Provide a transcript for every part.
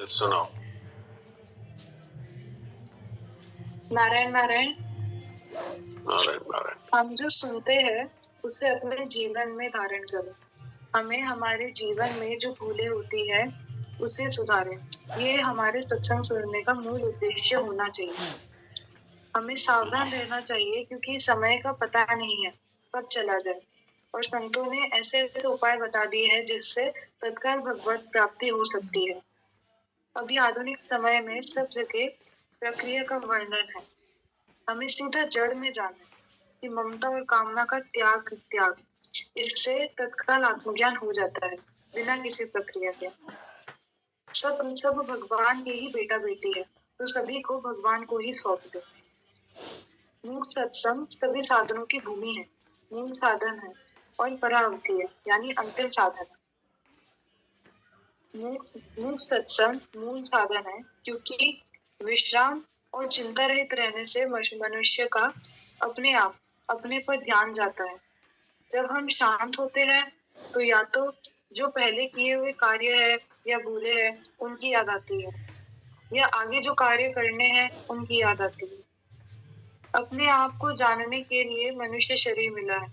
सुनाओ। नारायण नारायण। नारायण नारायण। हम जो सुनते हैं उसे अपने जीवन में धारण करो। हमें हमारे जीवन में जो भूलें होती है उसे सुधारें। ये हमारे सत्संग सुनने का मूल उद्देश्य होना चाहिए। हमें सावधान रहना चाहिए क्योंकि समय का पता नहीं है कब चला जाए, और संतों ने ऐसे ऐसे उपाय बता दिए हैं जिससे तत्काल भगवत प्राप्ति हो सकती है। अभी आधुनिक समय में सब जगह प्रक्रिया का वर्णन है। हमें सीधा जड़ में जाना है कि ममता और कामना का त्याग त्याग, इससे तत्काल आत्मज्ञान हो जाता है बिना किसी प्रक्रिया के। सब भगवान के ही बेटा बेटी है, तो सभी को भगवान को ही सौंप दो। मूल सत्संग सभी साधनों की भूमि है, मूल साधन है और परावधि है, यानी अंतिम साधन है। मूल सत्संग मूल साधन है क्योंकि विश्राम और चिंता रहित रहने से मनुष्य का अपने आप अपने पर ध्यान जाता है। जब हम शांत होते हैं तो या तो जो पहले किए हुए कार्य है या भूले हैं उनकी याद आती है, या आगे जो कार्य करने हैं उनकी याद आती है। अपने आप को जानने के लिए मनुष्य शरीर मिला है,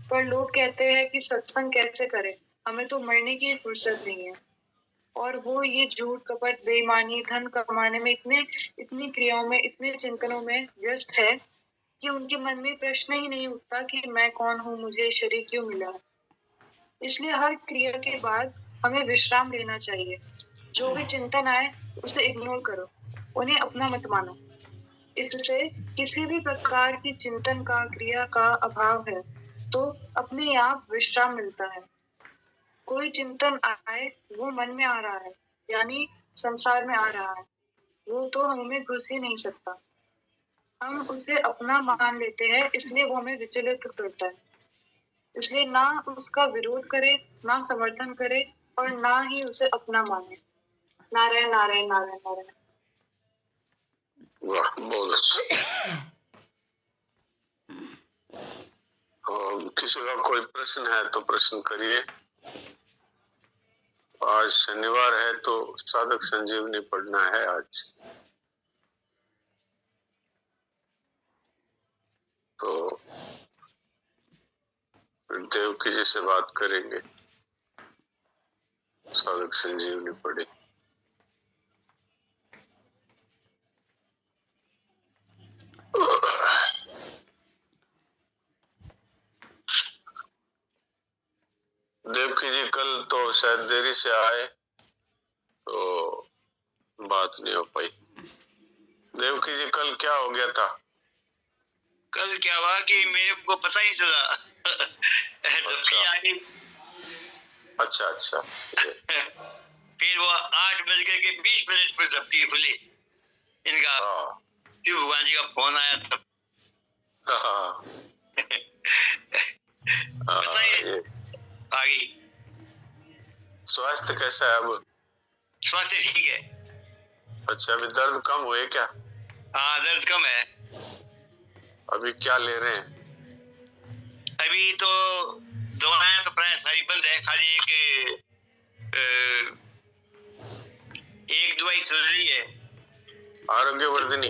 पर लोग कहते हैं कि सत्संग कैसे करें, हमें तो मरने की फुर्सत नहीं है। और वो ये झूठ कपट बेईमानी धन कमाने में इतनी क्रियाओं में इतने चिंतनों में व्यस्त है कि उनके मन में प्रश्न ही नहीं उठता कि मैं कौन हूँ, मुझे शरीर क्यों मिला है। इसलिए हर क्रिया के बाद हमें विश्राम लेना चाहिए। जो भी चिंतन आए उसे इग्नोर करो, उन्हें अपना मत मानो। इससे किसी भी प्रकार की चिंतन का क्रिया का अभाव है तो अपने आप विश्राम मिलता है। कोई चिंतन आए वो मन में आ रहा है, यानी संसार में आ रहा है, वो तो हमें घुस ही नहीं सकता। हम उसे अपना मान लेते हैं, इसलिए वो हमें विचलित करता है। इसलिए ना उसका विरोध करे, ना समर्थन करे और ना ही उसे अपना माने। नारायण नारायण नारायण नारायण। वाह, बहुत अच्छा। किसी का कोई प्रश्न है तो प्रश्न करिए। आज शनिवार है तो साधक संजीवनी पढ़ना है आज, तो फिर देवकी जी से बात करेंगे, साधक संजीवनी पढ़े। देवकी जी कल तो शायद देरी से आए तो बात नहीं हो पाई। देवकी जी कल क्या हो गया था? कल क्या हुआ कि मेरे को पता ही चला। अच्छा अच्छा। फिर वो 8:20 पर झपकी खुली इनका। फिर भगवान जी का फोन आया तब। बताइए आगे स्वास्थ्य कैसा है अब? स्वास्थ्य ठीक है। अच्छा, अभी दर्द कम हुए क्या? हाँ, दर्द कम है। अभी क्या ले रहे हैं? अभी तो दवाएं तो प्राय सारी बंद है, खाली एक दवाई चल रही है, आरोग्यवर्धिनी।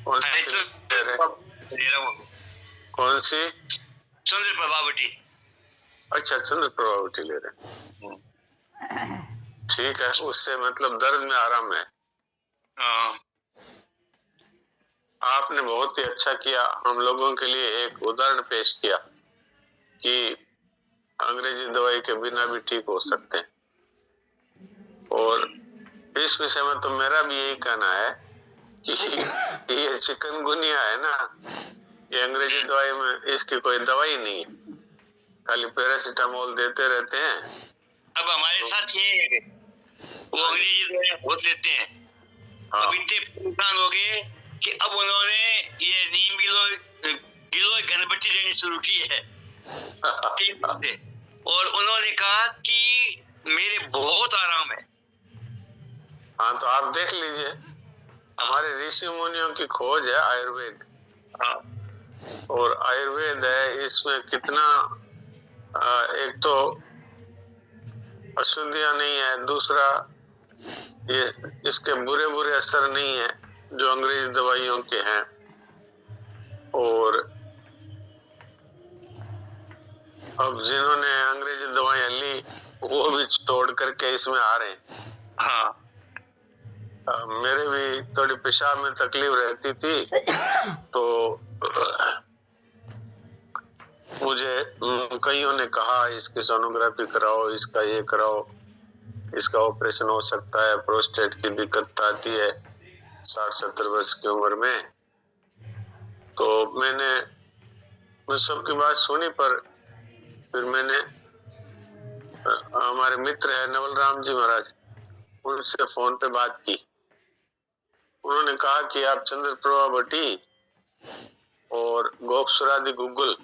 कौन सी ले रहे हैं? कौन सी? चंद्र प्रभावती। अच्छा, चंद्र प्रभावती ले रहे हैं। ठीक है, उससे मतलब दर्द में आराम है। हाँ। आपने बहुत ही अच्छा किया, हम लोगों के लिए एक उदाहरण पेश किया कि अंग्रेजी दवाई के बिना भी ठीक हो सकते हैं। और इस विषय में तो मेरा भी यही कहना है कि ये चिकनगुनिया है ना, ये अंग्रेजी दवाई में इसकी कोई दवाई नहीं है, खाली पैरासीटामोल देते रहते हैं। अब हमारे साथ ये वो अंग्रेजी दवाई बहुत लेते हैं। हाँ। अब इतने परेशान हो गए कि अब उन्होंने ये नीम गिलोय घनबट्टी लेनी शुरू की है। और उन्होंने कहा कि मेरे बहुत आराम है। हाँ, तो आप देख लीजिए, हमारे ऋषि मुनियों की खोज है आयुर्वेद। हाँ। और आयुर्वेद है, इसमें कितना एक तो अशुद्धियां नहीं है, दूसरा ये इसके बुरे बुरे असर नहीं है जो अंग्रेजी दवाइयों के हैं, और अब जिन्होंने अंग्रेजी दवाइयां ली वो भी छोड़ करके इसमें आ रहे हैं। हाँ, मेरे भी थोड़ी पेशाब में तकलीफ रहती थी, तो मुझे कईयों ने कहा इसकी सोनोग्राफी कराओ, इसका ये कराओ, इसका ऑपरेशन हो सकता है, प्रोस्टेट की दिक्कत आती है 60-70 वर्ष की उम्र में। तो मैं सबकी बात सुनी, पर फिर मैंने हमारे मित्र है नवल राम जी महाराज, उनसे फोन पे बात की। उन्होंने कहा कि आप चंद्रप्रभा भट्टी और गोक्षुरादि गुग्गुल,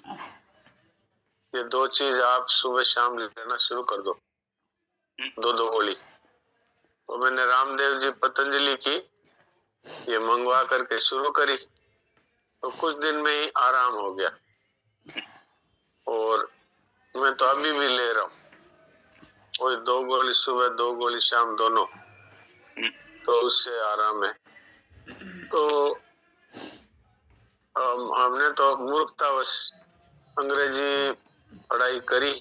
ये 2 चीज आप सुबह शाम लेना शुरू कर दो, 2-2 गोली। तो मैंने रामदेव जी पतंजलि की ये मंगवा करके शुरू करी, तो कुछ दिन में ही आराम हो गया, और मैं तो अभी भी ले रहा हूँ वही 2 गोली सुबह 2 गोली शाम दोनों, तो उससे आराम है। तो हमने तो मूर्खतावश अंग्रेजी पढ़ाई करी,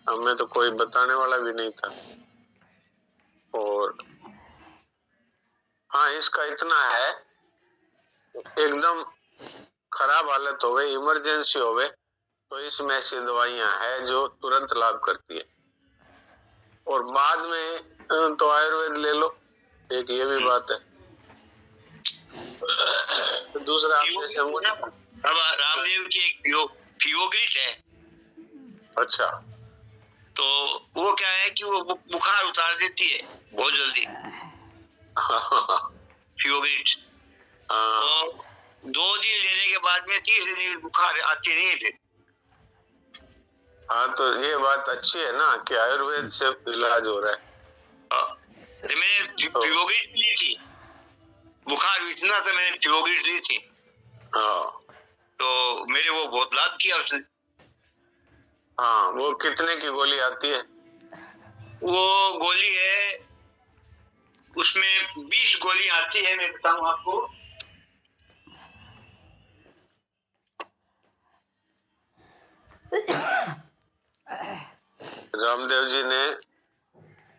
हमें तो कोई बताने वाला भी नहीं था। और हाँ, इसका इतना है, एकदम खराब हालत हो गई, इमरजेंसी हो गए, तो इसमें ऐसी दवाइयां हैं जो तुरंत लाभ करती है, और बाद में तो आयुर्वेद ले लो, एक ये भी बात है। दूसरा आप जैसे अब रामदेव की एक फीवोग्रिट है। अच्छा, तो वो क्या है कि वो बुखार उतार देती है बहुत जल्दी, फीवोग्रिट। तो 2 दिन लेने के बाद में 30 दिन बुखार आती नहीं है। हाँ, तो ये बात अच्छी है ना कि आयुर्वेद से इलाज हो रहा है। तो मैंने फीवोग्रिट ली थी, बुखार इतना था, मैंने फीवोग्रिट ली थी। हाँ, तो मेरे वो बहुत लाभ किया उसने। हाँ, वो कितने की गोली आती है? वो गोली है, उसमें 20 गोली आती है, मैं बताऊं आपको। रामदेव जी ने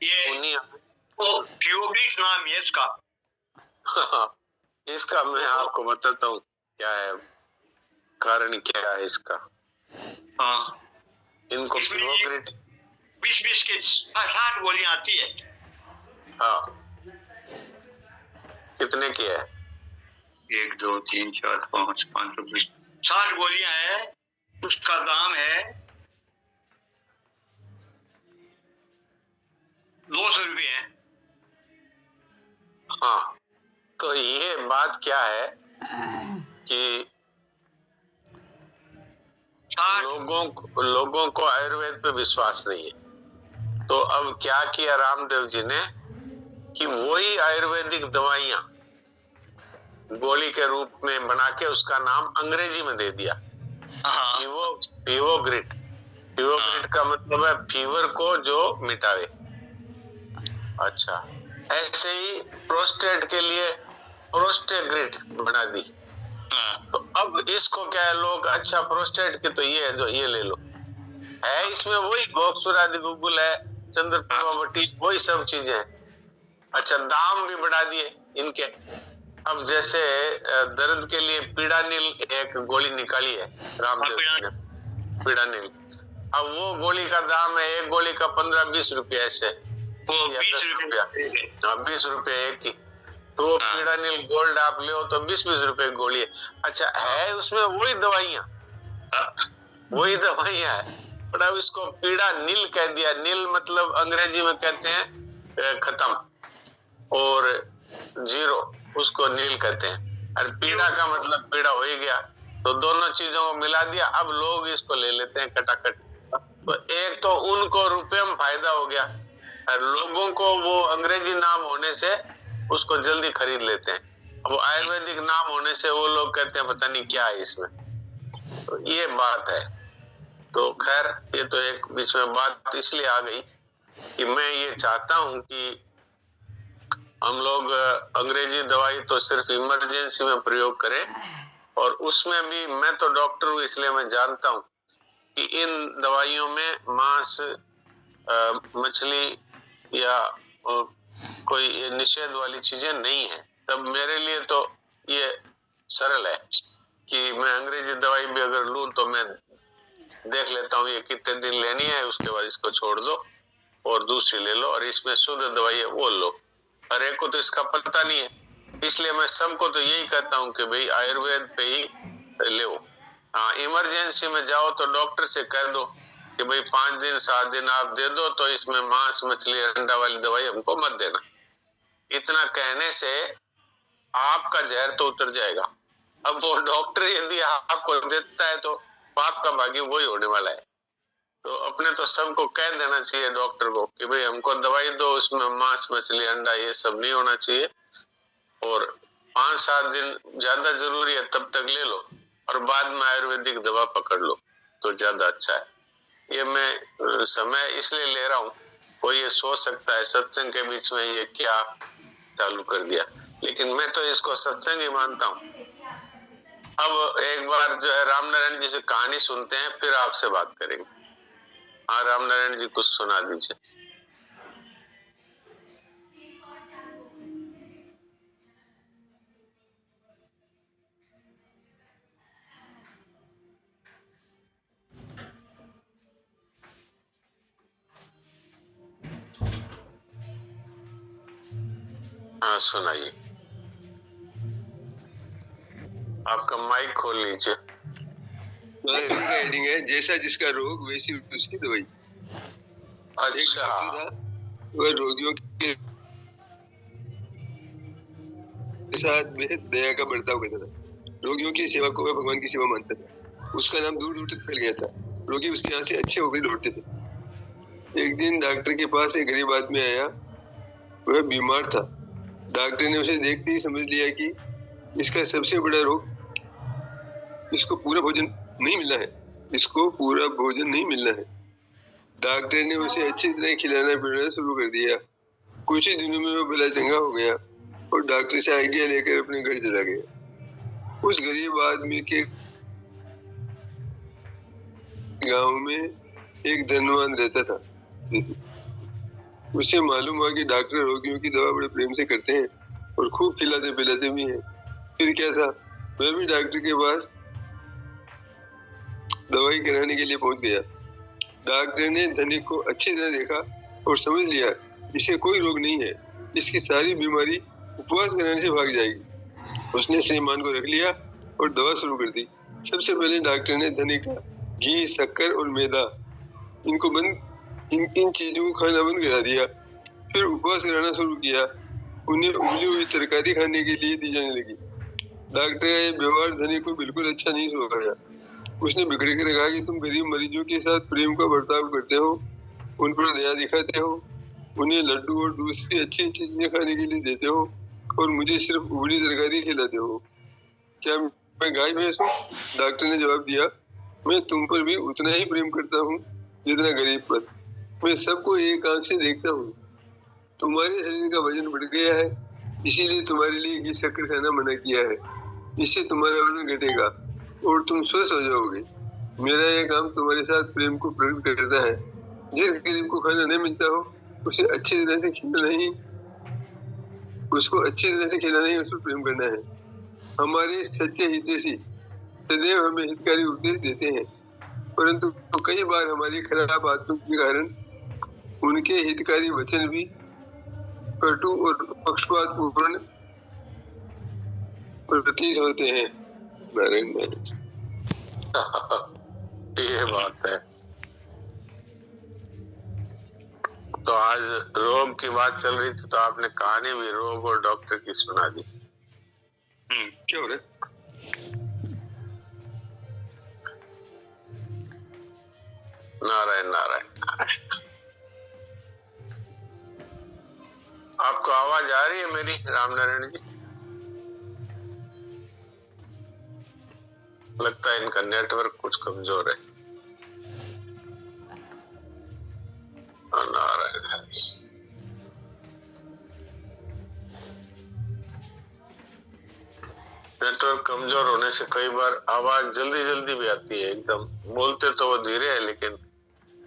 ये वो फीवोग्रिट नाम है इसका। इसका मैं आपको बताता हूँ क्या है, कारण क्या है इसका। हाँ, इनको फीवोग्रिट 20 के 60 गोलियां आती है। हाँ, कितने की है? 1 2 3 4 5 5 20 60 गोलियां है। उसका दाम है 200 रुपये है। हाँ, तो ये बात क्या है कि लोगों को आयुर्वेद पे विश्वास नहीं है, तो अब क्या किया रामदेव जी ने कि वही आयुर्वेदिक दवाइयां गोली के रूप में बना के उसका नाम अंग्रेजी में दे दिया, फीवोग्रिट। फीवोग्रिट का मतलब है फीवर को जो मिटावे। अच्छा, ऐसे ही प्रोस्टेट के लिए प्रोस्टेग्रिट बना दी। तो अब इसको क्या है, लोग अच्छा प्रोस्टेट के तो ये है जो ये ले लो, है इसमें वही गोक्षुरादि गुग्गुल है, चंद्रप्रभा भट्टी, वही सब चीजें हैं। अच्छा, दाम भी बढ़ा दिए इनके। अब जैसे दर्द के लिए पीड़ानिल एक गोली निकाली है रामदेव ने, पीड़ानिल। अब वो गोली का दाम है, एक गोली का 15-20 रुपया ऐसे, या 10 रुपया, 20 रुपये एक की। तो वो पीड़ानिल गोल्ड आप ले तो 20-20 रुपए गोली है। अच्छा, है उसमें वही दवाइयां है, पर अब इसको पीड़ा नील कह दिया। नील मतलब अंग्रेजी में कहते हैं खत्म, और 0 उसको नील कहते हैं, और पीड़ा का मतलब पीड़ा हो ही गया, तो दोनों चीजों को मिला दिया। अब लोग इसको ले लेते हैं कटाकट। तो एक तो उनको रुपये में फायदा हो गया, और लोगों को वो अंग्रेजी नाम होने से उसको जल्दी खरीद लेते हैं। अब वो आयुर्वेदिक नाम होने से वो लोग कहते हैं पता नहीं क्या है इसमें। तो ये बात है। तो खैर, ये तो एक बीच में बात इसलिए आ गई कि मैं ये चाहता हूं कि हम लोग अंग्रेजी दवाई तो सिर्फ इमरजेंसी में प्रयोग करें, और उसमें भी मैं तो डॉक्टर हूँ इसलिए मैं जानता हूँ कि इन दवाइयों में मांस, मछली या कोई निषेध वाली चीजें नहीं है। तब मेरे लिए तो ये सरल है कि मैं अंग्रेजी दवाई भी अगर लूं तो मैं देख लेता हूँ ये कितने दिन लेनी है, उसके बाद इसको छोड़ दो और दूसरी ले लो, और इसमें शुद्ध दवाई है वो लो। हर एक को तो इसका पता नहीं है, इसलिए मैं सबको तो यही कहता हूँ कि भाई आयुर्वेद पे ही लो। हाँ, इमरजेंसी में जाओ तो डॉक्टर से कह दो कि भाई 5 दिन 7 दिन आप दे दो, तो इसमें मांस मछली अंडा वाली दवाई हमको मत देना। इतना कहने से आपका जहर तो उतर जाएगा। अब वो डॉक्टर यदि आपको देता है तो पाप का भागी वही होने वाला है। तो अपने तो सबको कह देना चाहिए डॉक्टर को कि भाई हमको दवाई दो, उसमें मांस मछली अंडा ये सब नहीं होना चाहिए, और 5-7 दिन ज्यादा जरूरी है तब तक ले लो, और बाद में आयुर्वेदिक दवा पकड़ लो तो ज्यादा अच्छा है। ये मैं समय इसलिए ले रहा हूँ, कोई ये सोच सकता है सत्संग के बीच में ये क्या चालू कर दिया, लेकिन मैं तो इसको सत्संग ही मानता हूँ। अब एक बार जो है रामनारायण जी से कहानी सुनते हैं, फिर आपसे बात करेंगे। हाँ रामनारायण जी कुछ सुना दीजिए। हाँ सुनाइए, आपका माइक खोल लीजिए। हेडिंग है जैसा जिसका रोग वैसी उसकी दवाई। अच्छा, वह रोगियों के साथ बेहद दया का बर्ताव करता था। रोगियों की सेवा को वह भगवान की सेवा मानता था। उसका नाम दूर दूर तक फैल गया था। रोगी उसके यहाँ से अच्छे होकर लौटते थे। एक दिन डॉक्टर के पास एक गरीब आदमी आया। वह बीमार था। डॉक्टर ने उसे देखते ही समझ लिया कि इसका सबसे बड़ा रोग इसको पूरा भोजन नहीं मिलना है। इसको पूरा भोजन नहीं मिलना है। डॉक्टर ने उसे अच्छी तरह खिलाना पिलाना शुरू कर दिया। कुछ ही दिनों में वो भला चंगा हो गया और डॉक्टर से आज्ञा लेकर अपने घर चला गया। उस गरीब आदमी के गांव में एक धनवान रहता था। उसे मालूम हुआ कि डॉक्टर रोगियों की दवा बड़े प्रेम से करते हैं और खूब खिलाते पिलाते भी हैं। फिर क्या था, मैं भी डॉक्टर के पास दवाई कराने के लिए पहुंच गया। डॉक्टर ने धनिक को अच्छी तरह देखा और समझ लिया इसे कोई रोग नहीं है, इसकी सारी बीमारी उपवास कराने से भाग जाएगी। उसने श्रीमान को रख लिया और दवा शुरू कर दी। सबसे पहले डॉक्टर ने धनिक का घी, शक्कर और मैदा इन चीजों को खाना बंद करा दिया। फिर उपवास कराना शुरू किया। उन्हें उबली हुई तरकारी खाने के लिए दी जाने लगी। डॉक्टर का ये व्यवहार धनिक को बिल्कुल अच्छा नहीं सुनाया। उसने बिगड़ कर कहा कि तुम गरीब मरीजों के साथ प्रेम का बर्ताव करते हो, उन पर दया दिखाते हो, उन्हें लड्डू और दूसरी अच्छी अच्छी चीजें खाने के लिए देते हो, और मुझे सिर्फ उबली तरकारी खिलाते हो। क्या मैं गाय भैंस हूँ? डॉक्टर ने जवाब दिया, मैं तुम पर भी उतना ही प्रेम करता हूँ जितना गरीब पर। मैं सबको एक आंख से देखता हूँ। तुम्हारे शरीर का वजन बढ़ गया है, इसीलिए तुम्हारे लिए घी शक्कर खाना मना किया है। इससे तुम्हारा वजन घटेगा और तुम स्वस्थ हो जाओगे। मेरा यह काम तुम्हारे साथ प्रेम को प्रकट करता है। जिस गरीब को खाना नहीं मिलता हो उसे अच्छी तरह से खिलाना ही उस पर प्रेम करना है। हमारे सच्चे हितैषी सदैव हमें हितकारी उपदेश देते हैं, परंतु कई बार हमारी खराब आदतों के कारण उनके हितकारी वचन भी कटु और पक्षपातपूर्ण प्रतीत होते हैं। नारायण नारायण। ये बात है। तो आज रोग की बात चल रही थी तो आपने कहानी भी रोग और डॉक्टर की सुना दी। क्या हो रहा है? नारायण नारायण। आपको आवाज आ रही है मेरी रामनारायण जी? लगता है इनका नेटवर्क कुछ कमजोर है। नारायण। नेटवर्क कमजोर होने से कई बार आवाज जल्दी जल्दी भी आती है, एकदम बोलते तो वो धीरे है लेकिन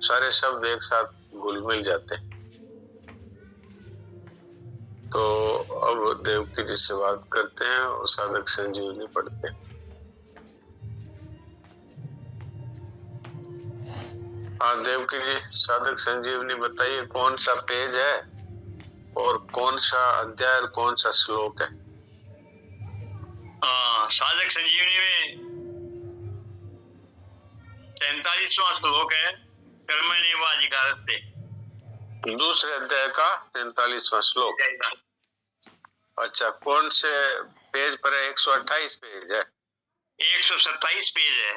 सारे शब्द एक साथ घुल मिल जाते हैं। तो अब देवकी जी से बात करते हैं और साधक संजीवनी पढ़ते हैं। हाँ देवकी जी, साधक संजीवनी बताइए कौन सा पेज है और कौन सा अध्याय और कौन सा श्लोक है? साधक संजीवनी में 43वां श्लोक है, कर्मण्येवाधिकारस्ते। दूसरे अध्याय का 43वां श्लोक। अच्छा, कौन से पेज पर है? 128 पेज है। 127 पेज है।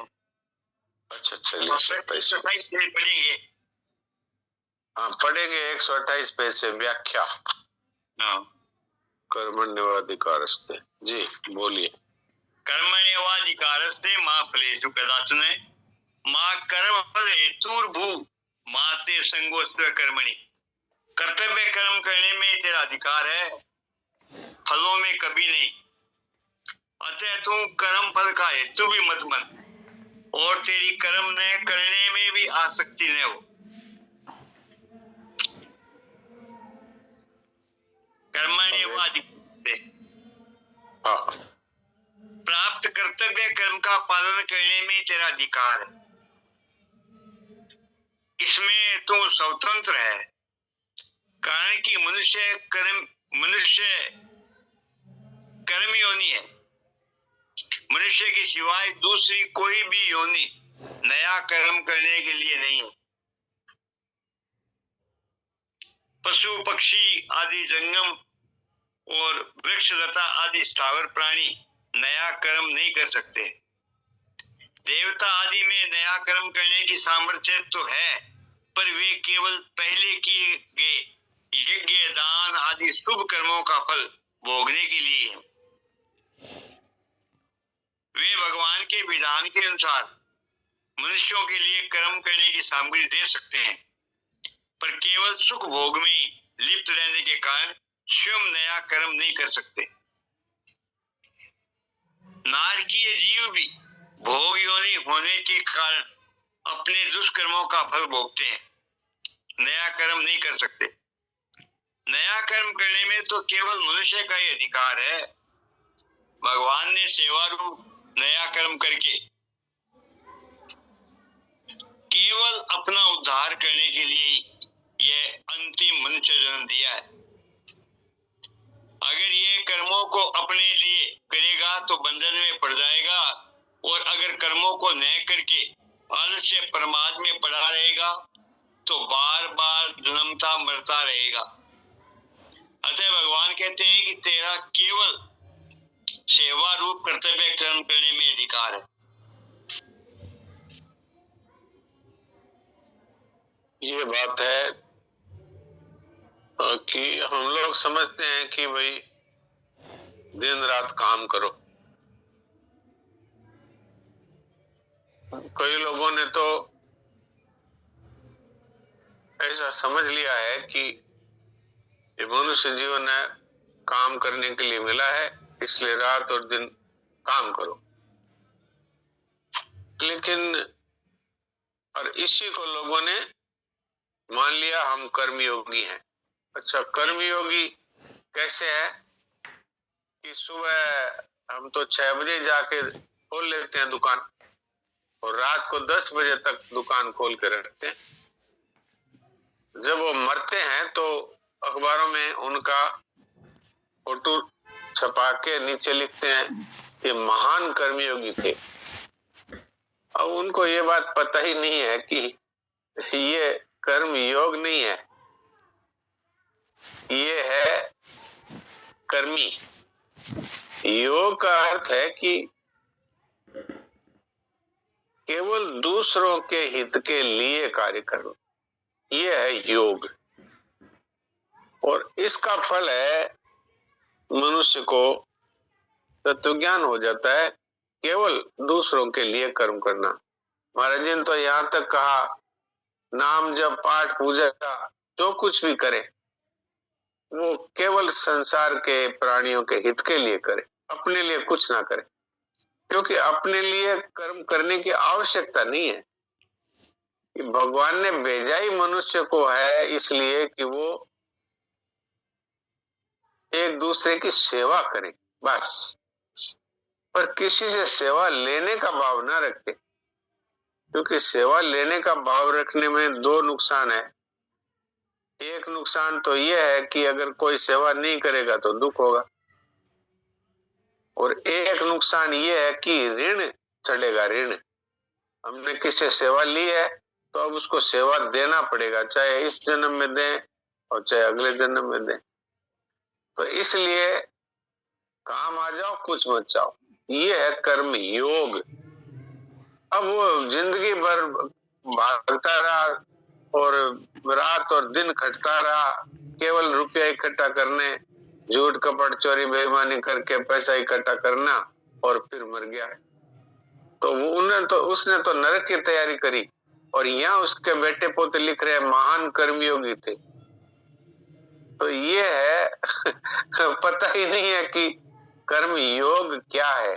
अच्छा चलिए 27 पेज पढ़ेंगे। हाँ पढ़ेंगे 128 पेज से व्याख्या। कर्मण्येवाधिकारस्ते। जी बोलिए। कर्मण्येवाधिकारस्ते मा फलेषु कदाचन मा कर्म फल हेतुर्भू मा ते संगोस्त्व कर्मणि। कर्तव्य कर्म करने में तेरा अधिकार है, फलों में कभी नहीं। अतः तू कर्म फल का हेतु भी मत बन और तेरी कर्म ने करने में भी आसक्ति न हो। कर्मण्येवाधिकारस्ते। हाँ प्राप्त कर्तव्य कर्म का पालन करने में तेरा अधिकार है, इसमें तू स्वतंत्र है। कारण कि मनुष्य कर्म योनि है। मनुष्य के सिवाय दूसरी कोई भी योनि नया कर्म करने के लिए नहीं है। पशु पक्षी आदि जंगम और वृक्ष लता आदि स्थावर प्राणी नया कर्म नहीं कर सकते। देवता आदि में नया कर्म करने की सामर्थ्य तो है, पर वे केवल पहले किए गए यज्ञ दान आदि शुभ कर्मों का फल भोगने के लिए है। वे भगवान के विधान के अनुसार मनुष्यों के लिए कर्म करने की सामग्री दे सकते हैं, पर केवल सुख भोग में लिप्त रहने के कारण स्वयं नया कर्म नहीं कर सकते। नारकीय जीव भी भोग योनि होने के कारण अपने दुष्कर्मों का फल भोगते हैं, नया कर्म नहीं कर सकते। नया कर्म करने में तो केवल मनुष्य का ही अधिकार है। भगवान ने सेवा रूप नया कर्म करके केवल अपना उद्धार करने के लिए यह अंतिम मनुष्य जन्म दिया है। अगर ये कर्मों को अपने लिए करेगा तो बंधन में पड़ जाएगा, और अगर कर्मों को न करके आलस्य प्रमाद में पड़ा रहेगा तो बार बार जन्मता मरता रहेगा। अतः भगवान कहते हैं कि तेरा केवल सेवा रूप कर्तव्य कर्म करने में अधिकार है। ये बात है कि हम लोग समझते हैं कि भाई दिन रात काम करो। कई लोगों ने तो ऐसा समझ लिया है कि ये मनुष्य जीवन है, काम करने के लिए मिला है, इसलिए रात और दिन काम करो। लेकिन और इसी को लोगों ने मान लिया हम कर्मयोगी हैं। अच्छा, कर्मयोगी कैसे है कि सुबह हम तो 6 बजे जाके खोल लेते हैं दुकान और रात को 10 बजे तक दुकान खोल के रखते हैं। जब वो मरते हैं तो अखबारों में उनका फोटो छपा के नीचे लिखते हैं कि महान कर्मयोगी थे। अब उनको ये बात पता ही नहीं है कि ये कर्म योग नहीं है, ये है कर्मी। योग का अर्थ है कि केवल दूसरों के हित के लिए कार्य करो, ये है योग। और इसका फल है मनुष्य को तत्वज्ञान हो जाता है, केवल दूसरों के लिए कर्म करना। महाराज जी ने तो यहाँ तक कहा, नाम जब पाठ पूजा जो कुछ भी करे वो केवल संसार के प्राणियों के हित के लिए करे, अपने लिए कुछ ना करे, क्योंकि अपने लिए कर्म करने की आवश्यकता नहीं है। भगवान ने भेजा ही मनुष्य को है इसलिए कि वो एक दूसरे की सेवा करें, बस। पर किसी से सेवा लेने का भाव ना रखे, क्योंकि सेवा लेने का भाव रखने में दो नुकसान है। एक नुकसान तो यह है कि अगर कोई सेवा नहीं करेगा तो दुख होगा, और एक नुकसान यह है कि ऋण चढ़ेगा। ऋण, हमने किसी से सेवा ली है तो अब उसको सेवा देना पड़ेगा, चाहे इस जन्म में दें और चाहे अगले जन्म में दें। तो इसलिए काम आ जाओ कुछ मत जाओ, ये है कर्म योग। अब वो जिंदगी भर भागता रहा और रात और दिन खटता रहा, केवल रुपया इकट्ठा करने, झूठ कपट चोरी बेईमानी करके पैसा इकट्ठा करना, और फिर मर गया। तो उसने तो नरक की तैयारी करी, और यहाँ उसके बेटे पोते लिख रहे हैं महान कर्मयोगी थे। तो ये है पता ही नहीं है कि कर्म योग क्या है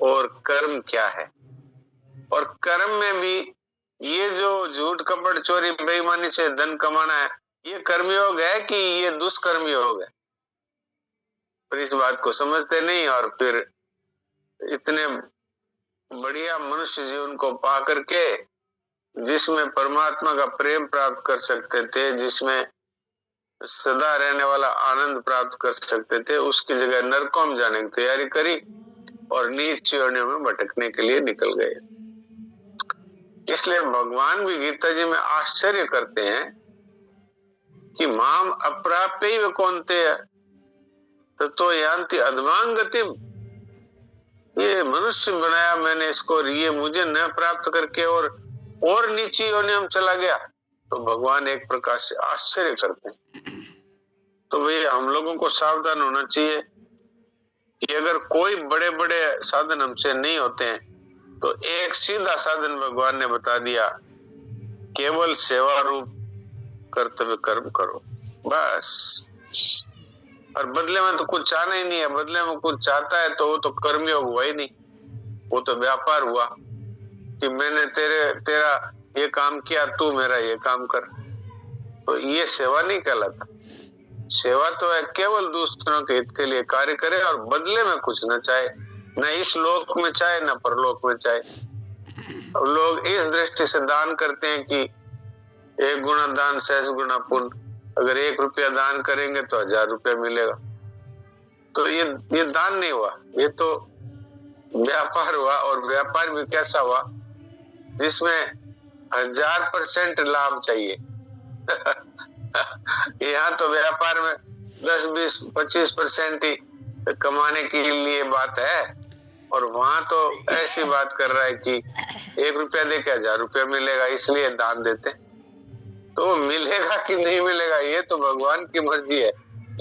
और कर्म क्या है। और कर्म में भी ये जो झूठ कपट चोरी बेईमानी से धन कमाना है, ये कर्मयोग है कि ये दुष्कर्म योग है? पर इस बात को समझते नहीं, और फिर इतने बढ़िया मनुष्य जीवन को पा करके, जिसमें परमात्मा का प्रेम प्राप्त कर सकते थे, जिसमें सदा रहने वाला आनंद प्राप्त कर सकते थे, उसकी जगह नरकों में जाने की तैयारी करी और नीच योनियों में भटकने के लिए निकल गए। इसलिए भगवान भी गीता जी में आश्चर्य करते हैं कि माम अप्राप्य कौनते तो यान्ति अधमां गतिम। ये मनुष्य बनाया मैंने इसको, ये मुझे न प्राप्त करके और नीची योनियों में चला गया। तो भगवान एक प्रकार से आश्चर्य करते हैं। तो भैया हम लोगों को सावधान होना चाहिए कि अगर कोई बड़े बड़े साधन हमसे नहीं होते हैं तो एक सीधा साधन भगवान ने बता दिया, केवल सेवा रूप कर्तव्य कर्म करो, बस। और बदले में तो कुछ चाहना ही नहीं है। बदले में कुछ चाहता है तो वो तो कर्मयोग हुआ ही नहीं, वो तो व्यापार हुआ कि मैंने तेरा ये काम किया, तू मेरा ये काम कर। तो ये सेवा नहीं कहलाता। सेवा तो है केवल दूसरों के हित के लिए कार्य करे और बदले में कुछ न चाहे, न इस लोक में चाहे न परलोक में चाहे। और लोग इस दृष्टि से दान करते हैं कि 1 गुना दान 6 गुना पुण्य, अगर 1 रुपया दान करेंगे तो 1000 रुपया मिलेगा। तो ये दान नहीं हुआ, ये तो व्यापार हुआ। और व्यापार भी कैसा हुआ जिसमें 1000% लाभ चाहिए। यहाँ तो व्यापार में 10, 20, 25% ही कमाने के लिए बात है, और वहां तो ऐसी बात कर रहा है कि 1 रुपया दे के 1000 रुपया मिलेगा, इसलिए दान देते। तो मिलेगा कि नहीं मिलेगा ये तो भगवान की मर्जी है,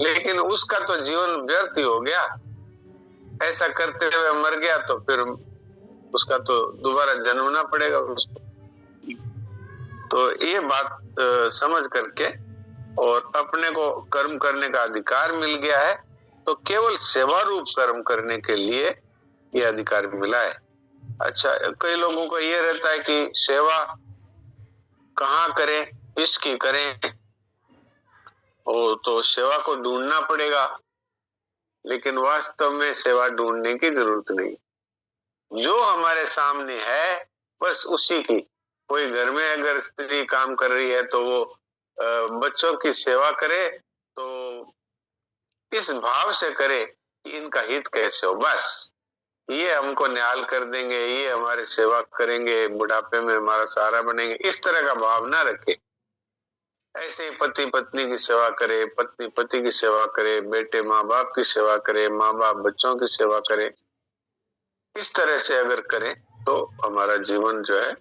लेकिन उसका तो जीवन व्यर्थ ही हो गया। ऐसा करते हुए मर गया तो फिर उसका तो दोबारा जन्मना पड़ेगा उसको। तो ये बात समझ करके, और अपने को कर्म करने का अधिकार मिल गया है, तो केवल सेवा रूप कर्म करने के लिए ये अधिकार मिला है। अच्छा, कई लोगों को ये रहता है कि सेवा कहाँ करें, किसकी करें, तो सेवा को ढूंढना पड़ेगा। लेकिन वास्तव में सेवा ढूंढने की जरूरत नहीं, जो हमारे सामने है बस उसी की। कोई घर में अगर स्त्री काम कर रही है तो वो बच्चों की सेवा करे, तो इस भाव से करे कि इनका हित कैसे हो, बस ये हमको न्याल कर देंगे, ये हमारी सेवा करेंगे, बुढ़ापे में हमारा सहारा बनेंगे, इस तरह का भाव ना रखे। ऐसे ही पति पत्नी की सेवा करे, पत्नी पति की सेवा करे, बेटे माँ बाप की सेवा करे, माँ बाप बच्चों की सेवा करे। इस तरह से अगर करें तो हमारा जीवन जो है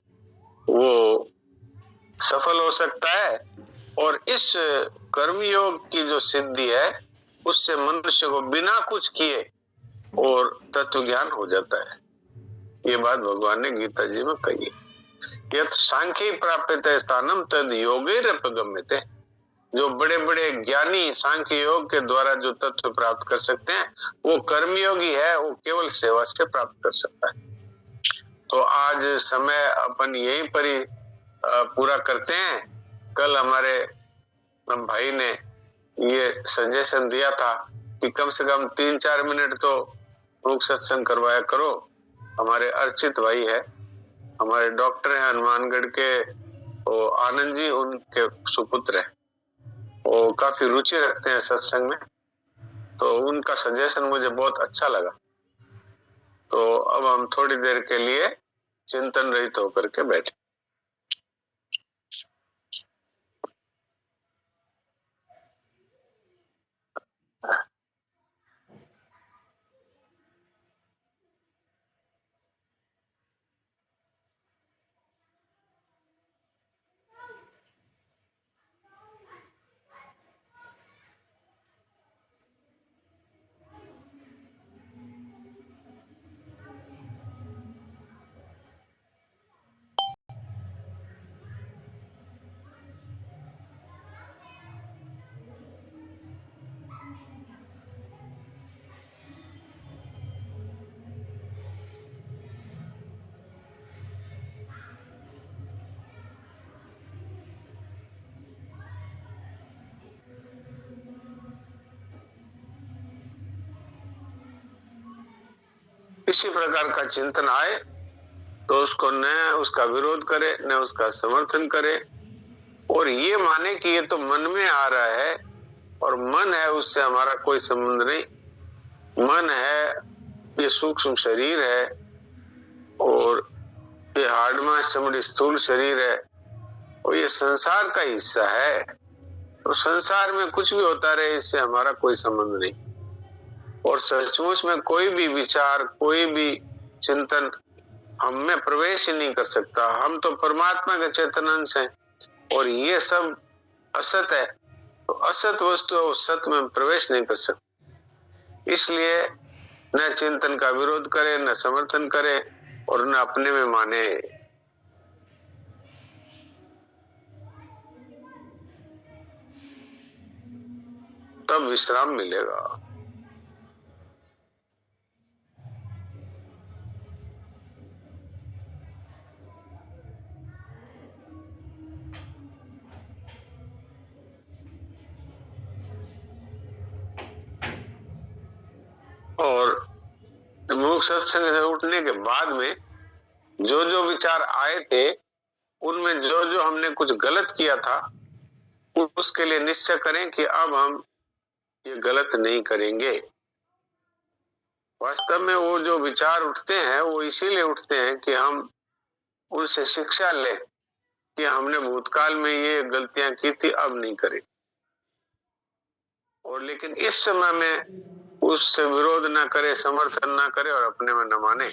वो सफल हो सकता है। और इस कर्मयोग की जो सिद्धि है उससे मनुष्य को बिना कुछ किए और तत्व ज्ञान हो जाता है। ये बात भगवान ने गीता जी में कही है। यत् सांख्ये प्राप्यते स्थानम तद योगैरपगम्यते। जो बड़े बड़े ज्ञानी सांख्य योग के द्वारा जो तत्व प्राप्त कर सकते हैं, वो कर्मयोगी है, वो केवल सेवा से प्राप्त कर सकता है। तो आज समय अपन यहीं पर ही पूरा करते हैं। कल हमारे भाई ने ये सजेशन दिया था कि कम से कम 3-4 मिनट तो मुख सत्संग करवाया करो। हमारे अर्चित भाई है, हमारे डॉक्टर हैं हनुमानगढ़ के, वो आनंद जी उनके सुपुत्र है, वो काफी रुचि रखते हैं सत्संग में, तो उनका सजेशन मुझे बहुत अच्छा लगा। तो अब हम थोड़ी देर के लिए चिंतन रहित होकर के बैठे। किसी प्रकार का चिंतन आए तो उसको न उसका विरोध करे, न उसका समर्थन करे, और ये माने कि ये तो मन में आ रहा है और मन है, उससे हमारा कोई संबंध नहीं। मन है, ये सूक्ष्म शरीर है और ये हार्ड में स्थूल शरीर है और ये संसार का हिस्सा है, तो संसार में कुछ भी होता रहे, इससे हमारा कोई संबंध नहीं। और सचमुच में कोई भी विचार, कोई भी चिंतन हम में प्रवेश ही नहीं कर सकता। हम तो परमात्मा के चेतन अंश हैं और ये सब असत है, तो असत वस्तु सत्य में प्रवेश नहीं कर सकती। इसलिए न चिंतन का विरोध करे, न समर्थन करे और न अपने में माने। तब विश्राम मिलेगा। और मुख सत्संग से उठने के बाद में जो जो विचार आए थे, उनमें जो जो हमने कुछ गलत किया था, उसके लिए निश्चय करें कि अब हम ये गलत नहीं करेंगे। वास्तव में वो जो विचार उठते हैं वो इसीलिए उठते हैं कि हम उनसे शिक्षा लें कि हमने भूतकाल में ये गलतियां की थी, अब नहीं करें। और लेकिन इस समय में उससे विरोध ना करे, समर्थन ना करे और अपने में न माने।